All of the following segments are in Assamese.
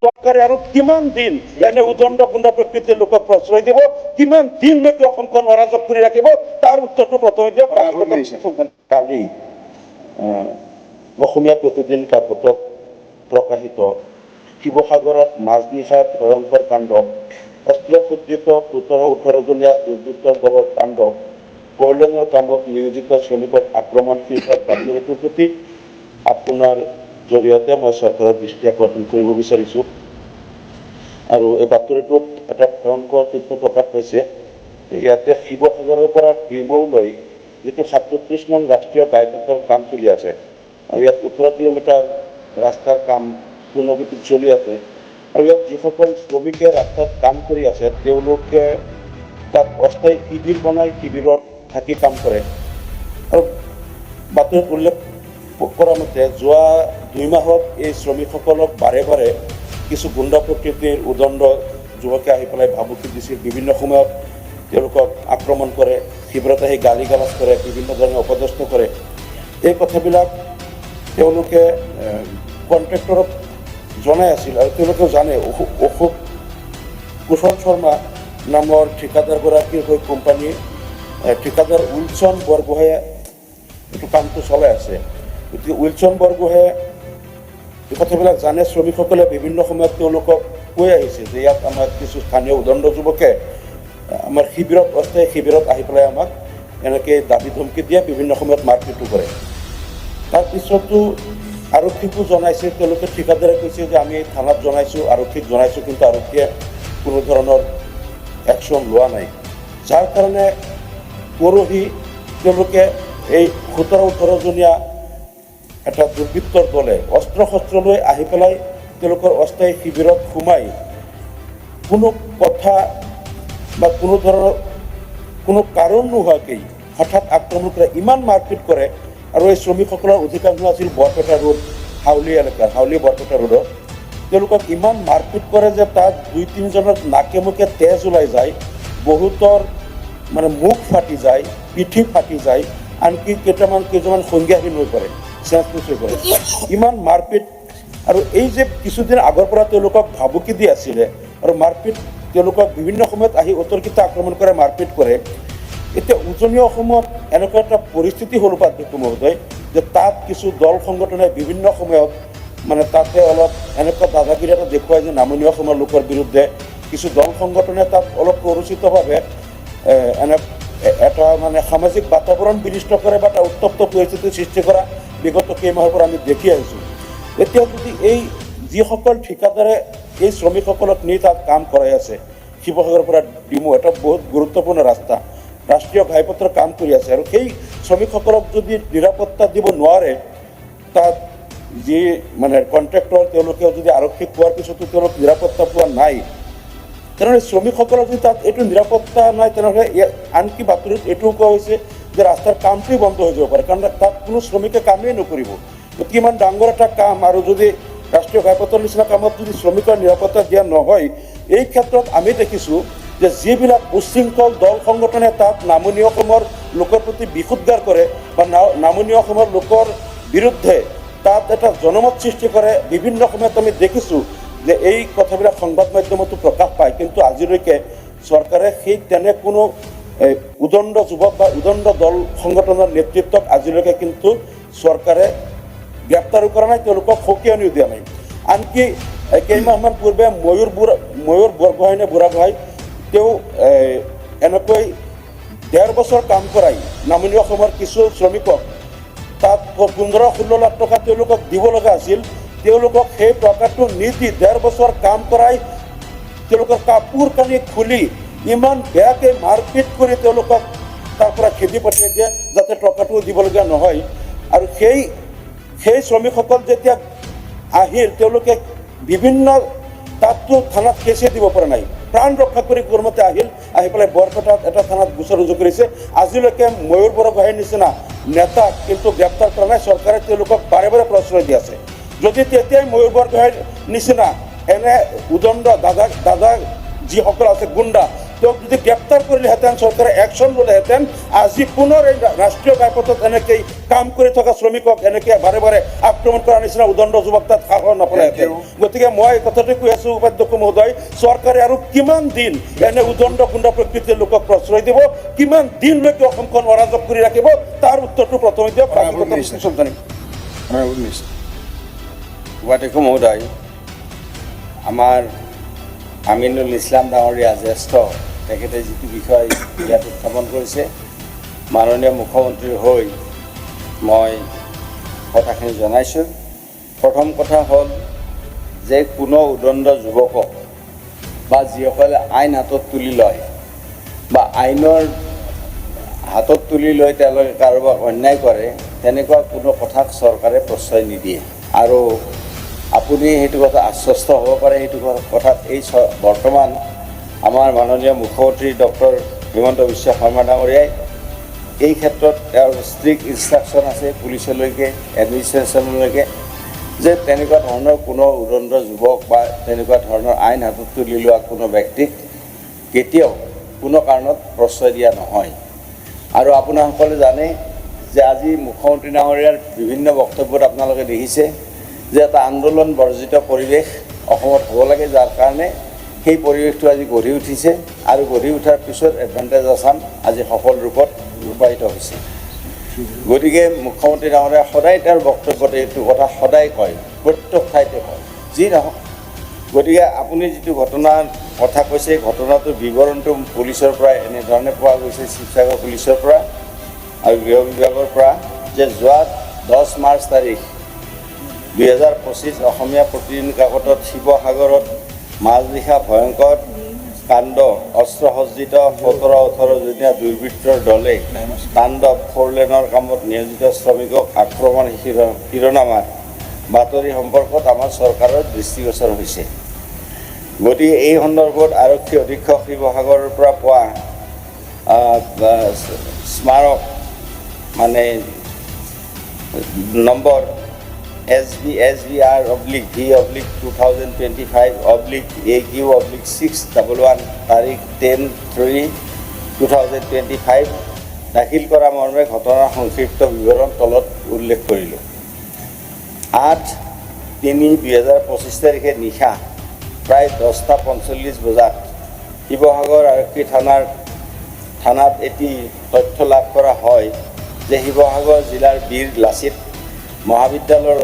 চৰকাৰে আৰু কিমান দিন এনে উদণ্ড গুণ্ডা প্ৰকৃতিৰ লোকক প্ৰশ্ৰয় দিব, কিমান দিনলৈকে অসমখন অৰাজক কৰি ৰাখিব, তাৰ উত্তৰটো প্ৰথমে দিয়ক। কালি অসমীয়া প্ৰতিদিন কাকতত প্ৰকাশিত শিৱসাগৰত মাজনিশাত ভয়ংকৰ কাণ্ড, অস্ত্ৰসজ্জিত ১৭-১৮জনীয়া দুৰ্বৃত্তৰ দলৰ তাণ্ডৱ, কৰ্লেঙৰ কামত নিয়োজিত শ্ৰমিকক আক্ৰমণ শীৰ্ষক বাতৰিটোৰ প্ৰতি আপোনাৰ জৰিয়তে মই চৰকাৰৰ দৃষ্টি আকৰ্ষণ কৰিব বিচাৰিছোঁ। আৰু এই বাতৰিটোত এটা ভয়ংকৰ তথ্য প্ৰকাশ পাইছে। ইয়াতে শিৱসাগৰৰ পৰা ডিমৌলৈ যিটো ৩৭ নং ৰাষ্ট্ৰীয় ঘাইপথৰ কাম চলি আছে, আৰু ইয়াত ১৮ কিলোমিটাৰ ৰাস্তাৰ কাম পূৰ্ণগতিত চলি আছে। আৰু ইয়াত যিসকল শ্ৰমিকে ৰাস্তাত কাম কৰি আছে তেওঁলোকে তাত অস্থায়ী শিবিৰ বনাই শিবিৰত থাকি কাম কৰে। আৰু বাতৰিত উল্লেখ কৰা মতে যোৱা ২ মাহত এই শ্ৰমিকসকলক বাৰে বাৰে কিছু গুণ্ডা প্ৰকৃতিৰ উদণ্ড যুৱকে আহি পেলাই ভাবুকি দিছিল। বিভিন্ন সময়ত তেওঁলোকক আক্ৰমণ কৰে, শিবিৰত আহি গালি গালাজ কৰে, বিভিন্ন ধৰণে অপদস্থ কৰে। এই কথাবিলাক তেওঁলোকে কণ্ট্ৰেক্টৰক জনাই আছিল, আৰু তেওঁলোকেও জানে। অশোক কুশল শৰ্মা নামৰ ঠিকাদাৰগৰাকীৰ হৈ কোম্পানী ঠিকাদাৰ উইলছন বৰগোহাঁয়ে এইটো কামটো চলাই আছে। গতিকে উইলছন বৰগোহাঁয়ে এই কথাবিলাক জানে। শ্ৰমিকসকলে বিভিন্ন সময়ত তেওঁলোকক কৈ আহিছে যে ইয়াত আমাৰ কিছু স্থানীয় উদণ্ড যুৱকে আমাৰ শিবিৰত অস্থায়ী শিবিৰত আহি পেলাই আমাক এনেকৈ দাবী ধমকি দিয়ে, বিভিন্ন সময়ত মাৰপিটো কৰে। তাৰপিছতো আৰক্ষীকো জনাইছে তেওঁলোকে। ঠিকাদাৰে কৈছে যে আমি থানাত জনাইছোঁ, আৰক্ষীক জনাইছোঁ, কিন্তু আৰক্ষীয়ে কোনো ধৰণৰ একশ্যন লোৱা নাই। যাৰ কাৰণে পৰহি তেওঁলোকে এই ১৭-১৮জনীয়া এটা দুৰ্বৃত্তৰ দলে অস্ত্ৰ শস্ত্ৰ লৈ আহি পেলাই তেওঁলোকৰ অস্থায়ী শিবিৰত সোমাই কোনো কথা বা কোনো ধৰণৰ কোনো কাৰণ নোহোৱাকেই হঠাৎ আক্ৰমণ কৰে, ইমান মাৰপিট কৰে। আৰু এই শ্ৰমিকসকলৰ অধিকাংশ আছিল বৰপেটা ৰোড, হাউলি এলেকাৰ, হাউলি বৰপেটা ৰোডত। তেওঁলোকক ইমান মাৰপিট কৰে যে তাত ২-৩জনৰ নাকে মুখে তেজ ওলাই যায়, বহুতৰ মানে মুখ ফাটি যায়, পিঠি ফাটি যায়, আনকি কেইজনমান সংজ্ঞাহীন হৈ পৰে, চেঞ্চলেছ হৈ পৰে। ইমান মাৰপিট। আৰু এই যে কিছুদিন আগৰ পৰা তেওঁলোকক ভাবুকি দি আছিলে আৰু মাৰপিট, তেওঁলোকক বিভিন্ন সময়ত আহি অতৰ্কিত আক্ৰমণ কৰে, মাৰপিট কৰে। এতিয়া উজনি অসমত এনেকুৱা এটা পৰিস্থিতি হ'ল পাৰ্থক্য মহোদয়, যে তাত কিছু দল সংগঠনে বিভিন্ন সময়ত মানে তাতে অলপ এনেকুৱা দাদাগিৰি এটা দেখুৱাই যে নামনি অসমৰ লোকৰ বিৰুদ্ধে কিছু দল সংগঠনে তাত অলপ প্ৰৰোচিতভাৱে এটা মানে সামাজিক বাতাবৰণ বিনিষ্ট কৰে বা এটা উত্তপ্ত পৰিস্থিতিৰ সৃষ্টি কৰা বিগত কেইমাহৰ পৰা আমি দেখি আহিছোঁ। এতিয়া যদি এই যিসকল ঠিকাদাৰে এই শ্ৰমিকসকলক নি তাত কাম কৰাই আছে, শিৱসাগৰৰ পৰা ডিমৌ এটা বহুত গুৰুত্বপূৰ্ণ ৰাস্তা, ৰাষ্ট্ৰীয় ঘাইপথৰ কাম কৰি আছে, আৰু সেই শ্ৰমিকসকলক যদি নিৰাপত্তা দিব নোৱাৰে, তাত যি মানে কণ্ট্ৰেক্টৰ তেওঁলোকেও যদি আৰক্ষীক কোৱাৰ পিছতো তেওঁলোক নিৰাপত্তা পোৱা নাই, তেনেহ'লে শ্ৰমিকসকলৰ যদি তাত এইটো নিৰাপত্তা নাই, তেনেহ'লে আনকি বাতৰিত এইটোও কোৱা হৈছে যে ৰাস্তাৰ কামটোৱেই বন্ধ হৈ যাব পাৰে, কাৰণ তাত কোনো শ্ৰমিকে কামেই নকৰিব। গতিকে ইমান ডাঙৰ এটা কাম, আৰু যদি ৰাষ্ট্ৰীয় ঘাইপথৰ নিচিনা কামত যদি শ্ৰমিকৰ নিৰাপত্তা দিয়া নহয়, এই ক্ষেত্ৰত আমি দেখিছোঁ যে যিবিলাক উচ্ছৃংখল দল সংগঠনে তাত নামনি অসমৰ লোকৰ প্ৰতি বিক্ষুব্ধ কৰে বা নামনি অসমৰ লোকৰ বিৰুদ্ধে তাত এটা জনমত সৃষ্টি কৰে, বিভিন্ন সময়ত আমি দেখিছোঁ যে এই কথাবিলাক সংবাদ মাধ্যমতো প্ৰকাশ পায়। কিন্তু আজিলৈকে চৰকাৰে সেই তেনে কোনো উদণ্ড যুৱক বা উদণ্ড দল সংগঠনৰ নেতৃত্বক আজিলৈকে কিন্তু চৰকাৰে গ্ৰেপ্তাৰো কৰা নাই, তেওঁলোকক সকিয়নিও দিয়া নাই। আনকি কেইমাহমান পূৰ্বে ময়ূৰ বৰগোহাঁই নে বুঢ়াগোহাঁই, তেওঁ এনেকৈ ১.৫ বছৰ কাম কৰাই নামনি অসমৰ কিছু শ্ৰমিকক তাত ১৫-১৬ লাখ টকা তেওঁলোকক দিব লগা আছিল। তেওঁলোকক সেই টকাটো নিদি ১.৫ বছৰ কাম কৰাই তেওঁলোকৰ কাপোৰ কানি খুলি ইমান বেয়াকৈ মাৰপিট কৰি তেওঁলোকক তাৰ পৰা খেদি পঠিয়াই দিয়ে যাতে টকাটো দিবলগীয়া নহয়। আৰু সেই শ্ৰমিকসকল যেতিয়া আহিল, তেওঁলোকে বিভিন্ন তাততো থানাত কেছেই দিব পৰা নাই, প্ৰাণ ৰক্ষা কৰি কোনোমতে আহি পেলাই বৰপেটাত এটা থানাত গোচৰ ৰুজু কৰিছে। আজিলৈকে ময়ূৰ বৰগোহাঁইৰ নিচিনা নেতাক কিন্তু গ্ৰেপ্তাৰ কৰা নাই, চৰকাৰে তেওঁলোকক বাৰে বাৰে প্ৰশ্ৰয় দি আছে। যদি তেতিয়াই ময়ূৰ বৰগোহাঁইৰ নিচিনা এনে উদণ্ড দাদা যিসকল আছে গুণ্ডা, তেওঁক যদি গ্ৰেপ্তাৰ কৰিলেহেঁতেন, চৰকাৰে একশ্যন ল'লেহেঁতেন, আজি পুনৰ এই ৰাষ্ট্ৰীয় ঘাইপথত এনেকৈ কাম কৰি থকা শ্ৰমিকক এনেকৈ বাৰে বাৰে আক্ৰমণ কৰাৰ নিচিনা উদণ্ড যুৱক তাত সাহস নাপালেহেঁতেন। গতিকে মই কথাটো কৈ আছোঁ উপাধ্যক্ষ মহোদয়, চৰকাৰে আৰু কিমান দিন এনে উদণ্ড গুণ্ডা প্ৰকৃতিৰ লোকক প্ৰশ্ৰয় দিব, কিমান দিনলৈকে অসমখন অৰাজক কৰি ৰাখিব, তাৰ উত্তৰটো প্ৰথমে দিয়ক। উপাধ্যক্ষ মহোদয়, আমাৰ আমিনুল ইছলাম ডাঙৰীয়া জ্যেষ্ঠ তেখেতে যিটো বিষয় ইয়াত উত্থাপন কৰিছে, মাননীয় মুখ্যমন্ত্ৰীৰ হৈ মই কথাখিনি জনাইছোঁ। প্ৰথম কথা হ'ল যে কোনো উদণ্ড যুৱকক বা যিসকলে আইন হাতত তুলি লয় বা আইনৰ হাতত তুলি লৈ তেওঁলোকে কাৰোবাক অন্যায় কৰে, তেনেকুৱা কোনো কথাক চৰকাৰে প্ৰশ্ৰয় নিদিয়ে। আৰু আপুনি সেইটো কথা আশ্বস্ত হ'ব পাৰে, সেইটো কথাত এই বৰ্তমান আমাৰ মাননীয় মুখ্যমন্ত্ৰী ডক্টৰ হিমন্ত বিশ্ব শৰ্মা ডাঙৰীয়াই এই ক্ষেত্ৰত তেওঁৰ ষ্ট্ৰিক্ট ইনষ্ট্ৰাকশ্যন আছে পুলিচলৈকে, এডমিনিষ্ট্ৰেশ্যনলৈকে, যে তেনেকুৱা ধৰণৰ কোনো উদণ্ড যুৱক বা তেনেকুৱা ধৰণৰ আইন হাতত তুলি লোৱা কোনো ব্যক্তিক কেতিয়াও কোনো কাৰণত প্ৰশ্ৰয় দিয়া নহয়। আৰু আপোনাসকলে জানে যে আজি মুখ্যমন্ত্ৰী ডাঙৰীয়াৰ বিভিন্ন বক্তব্যত আপোনালোকে দেখিছে যে এটা আন্দোলন বৰ্জিত পৰিৱেশ অসমত হ'ব লাগে, যাৰ কাৰণে সেই পৰিৱেশটো আজি গঢ়ি উঠিছে আৰু গঢ়ি উঠাৰ পিছত এডভান্টেজ আছাম আজি সফল ৰূপত ৰূপায়িত হৈছে। গতিকে মুখ্যমন্ত্ৰী ডাঙৰীয়াই সদায় তেওঁৰ বক্তব্যত এইটো কথা সদায় কয়, প্ৰত্যেক ঠাইতে কয়, যি নহওক। গতিকে আপুনি যিটো ঘটনাৰ কথা কৈছে, ঘটনাটোৰ বিৱৰণটো পুলিচৰ পৰা এনেধৰণে পোৱা গৈছে, শিৱসাগৰ পুলিচৰ পৰা আৰু গৃহ বিভাগৰ পৰা, যে যোৱা 10 মাৰ্চ তাৰিখ 2025 অসমীয়া প্ৰতিদিন কাকতত শিৱসাগৰত মাজনিশা ভয়ংকৰ কাণ্ড, অস্ত্ৰসজ্জিত 17-18 জনীয়া দুৰ্বৃত্তৰ দলে তাণ্ডৱ, 4 লেনৰ কামত নিয়োজিত শ্ৰমিকক আক্ৰমণ শিৰোনামাৰ বাতৰি সম্পৰ্কত আমাৰ চৰকাৰৰ দৃষ্টিগোচৰ হৈছে। গতিকে এই সন্দৰ্ভত আৰক্ষী অধীক্ষক শিৱসাগৰৰ পৰা পোৱা স্মাৰক মানে নম্বৰ SBR/V/2025/AQ/611 তাৰিখ 10/3/2025 দাখিল কৰা মৰ্মে ঘটনাৰ সংক্ষিপ্ত বিৱৰণ তলত উল্লেখ কৰিলোঁ। 8/3/2025 তাৰিখে নিশা প্ৰায় 10:45 বজাত শিৱসাগৰ আৰক্ষী থানাত এটি তথ্য লাভ কৰা হয় যে শিৱসাগৰ জিলাৰ বীৰ লাচিত মহাবিদ্যালয়ৰ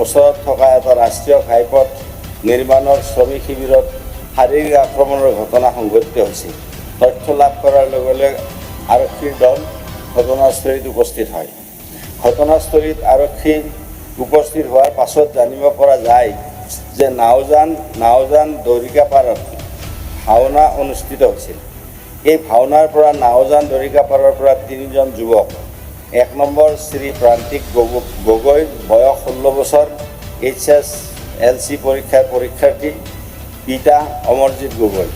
ওচৰত থকা এটা ৰাষ্ট্ৰীয় ঘাইপথ নিৰ্মাণৰ শ্ৰমিক শিবিৰত শাৰীৰিক আক্ৰমণৰ ঘটনা সংঘটিত হৈছে। তথ্য লাভ কৰাৰ লগে লগে আৰক্ষীৰ দল ঘটনাস্থলীত উপস্থিত হয়। ঘটনাস্থলীত আৰক্ষী উপস্থিত হোৱাৰ পাছত জানিব পৰা যায় যে নাওজান দৰিকাপাৰত ভাওনা অনুষ্ঠিত হৈছিল। এই ভাওনাৰ পৰা নাওজান দৰিকাপাৰৰ পৰা 3জন যুৱক, 1 নম্বৰ শ্ৰী প্ৰান্তিক গগৈ, বয়স 16 বছৰ, HSLC পৰীক্ষাৰ পৰীক্ষাৰ্থী, পিতা অমৰজিৎ গগৈ।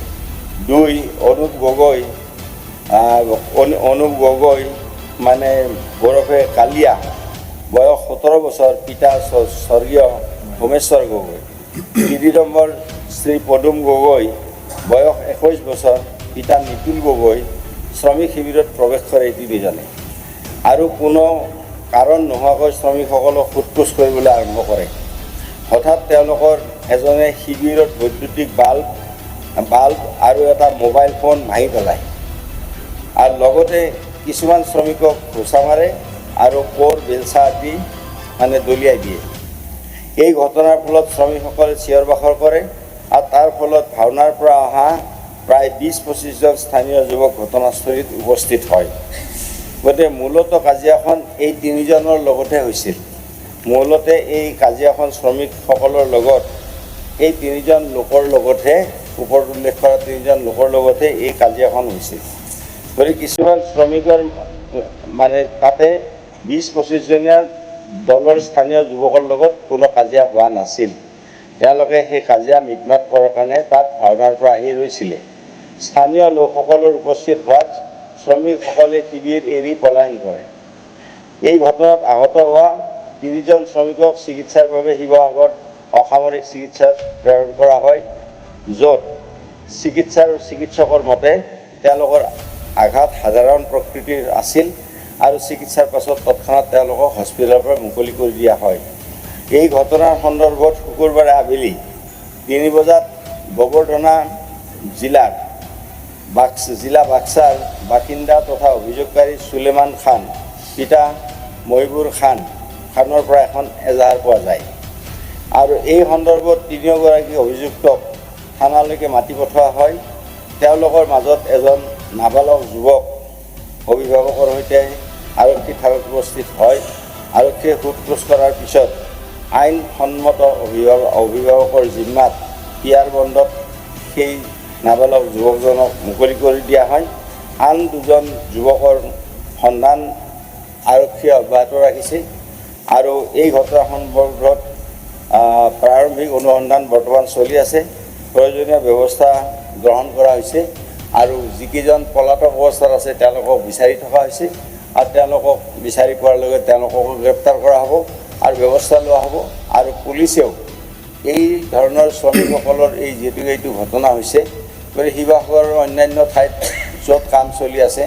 2 অনুপ গগৈ মানে বৰফে কালিয়া, বয়স 17 বছৰ, পিতা স্বৰ্গীয় ভোমেশ্বৰ গগৈ। 3 নম্বৰ শ্ৰী পদুম গগৈ, বয়স 21 বছৰ, পিতা নিতুল গগৈ। শ্ৰমিক শিবিৰত প্ৰৱেশ কৰে এই 3জনে আৰু কোনো কাৰণ নোহোৱাকৈ শ্ৰমিকসকলক সোধ-পোছ কৰিবলৈ আৰম্ভ কৰে। হঠাৎ তেওঁলোকৰ এজনে শিবিৰত বৈদ্যুতিক বাল্ব আৰু এটা মোবাইল ফোন ভাঙি পেলায় আৰু লগতে কিছুমান শ্ৰমিকক ঘোচা মাৰে আৰু কোৰ বেলচা দি মানে দলিয়াই দিয়ে। এই ঘটনাৰ ফলত শ্ৰমিকসকলে চিঞৰ বাখৰ কৰে আৰু তাৰ ফলত ভাওনাৰ পৰা অহা প্ৰায় 20-25জন স্থানীয় যুৱক ঘটনাস্থলীত উপস্থিত হয়। গতিকে মূলতঃ কাজিয়াখন এই 3জনৰ লগতহে হৈছিল। মূলতে এই কাজিয়াখন শ্ৰমিকসকলৰ লগত এই 3জন লোকৰ লগতহে, ওপৰত উল্লেখ কৰা 3জন লোকৰ লগতহে এই কাজিয়াখন হৈছিল। গতিকে কিছুমান শ্ৰমিকৰ মানে তাতে 20-25জনীয়া দলৰ স্থানীয় যুৱকৰ লগত কোনো কাজিয়া হোৱা নাছিল। তেওঁলোকে সেই কাজিয়া মিটমাট কৰাৰ কাৰণে তাত ভাওনাৰ পৰা আহি ৰৈছিলে। স্থানীয় লোকসকলৰ উপস্থিত হোৱাত শ্ৰমিকসকলে শিবিৰ এৰি পলায়ন কৰে। এই ঘটনাত আহত হোৱা 3জন শ্ৰমিকক চিকিৎসাৰ বাবে শিৱসাগৰ অসামৰিক চিকিৎসাত প্ৰেৰণ কৰা হয়, য'ত চিকিৎসকৰ মতে তেওঁলোকৰ আঘাত সাধাৰণ প্ৰকৃতিৰ আছিল আৰু চিকিৎসাৰ পাছত তৎক্ষণাৎ তেওঁলোকক হস্পিটেলৰ পৰা মুকলি কৰি দিয়া হয়। এই ঘটনাৰ সন্দৰ্ভত শুকুৰবাৰে আবেলি 3 বজাত বগৰধনা জিলা বাক্সাৰ বাসিন্দা তথা অভিযোগকাৰী সুলেমান খান পিতা মহিবুৰ খানৰ পৰা এখন এজাহাৰ পোৱা যায় আৰু এই সন্দৰ্ভত 3গৰাকী অভিযুক্তক থানালৈকে মাতি পঠোৱা হয়। তেওঁলোকৰ মাজত এজন নাবালক যুৱক অভিভাৱকৰ সৈতে আৰক্ষী থানাত উপস্থিত হয়। আৰক্ষীয়ে সোধ-পোছ কৰাৰ পিছত আইনসন্মত অভিভাৱকৰ জিম্মাত পিয়াৰ বন্দত সেই নাবালক যুৱকজনক মুকলি কৰি দিয়া হয়। আন 2জন যুৱকৰ সন্ধান আৰক্ষীয়ে অব্যাহত ৰাখিছে আৰু এই ঘটনা সন্দৰ্ভত প্ৰাৰম্ভিক অনুসন্ধান বৰ্তমান চলি আছে। প্ৰয়োজনীয় ব্যৱস্থা গ্ৰহণ কৰা হৈছে আৰু যিকেইজন পলাতক অৱস্থাত আছে তেওঁলোকক বিচাৰি থকা হৈছে আৰু তেওঁলোকক বিচাৰি পোৱাৰ লগে তেওঁলোকক গ্ৰেপ্তাৰ কৰা হ'ব আৰু ব্যৱস্থা লোৱা হ'ব। আৰু পুলিচেও এই ধৰণৰ শ্ৰমিকসকলৰ যিহেতু এইটো ঘটনা হৈছে গতিকে শিৱসাগৰৰ অন্যান্য ঠাইত য'ত কাম চলি আছে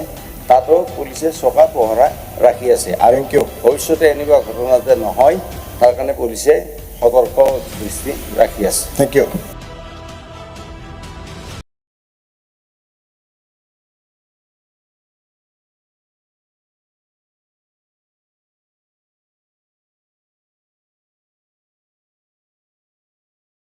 তাতো পুলিচে চকা পহৰা ৰাখি আছে আৰু ভৱিষ্যতে এনেকুৱা ঘটনা যাতে নহয় তাৰ কাৰণে পুলিচে সতৰ্ক দৃষ্টি ৰাখি আছে। Thank you.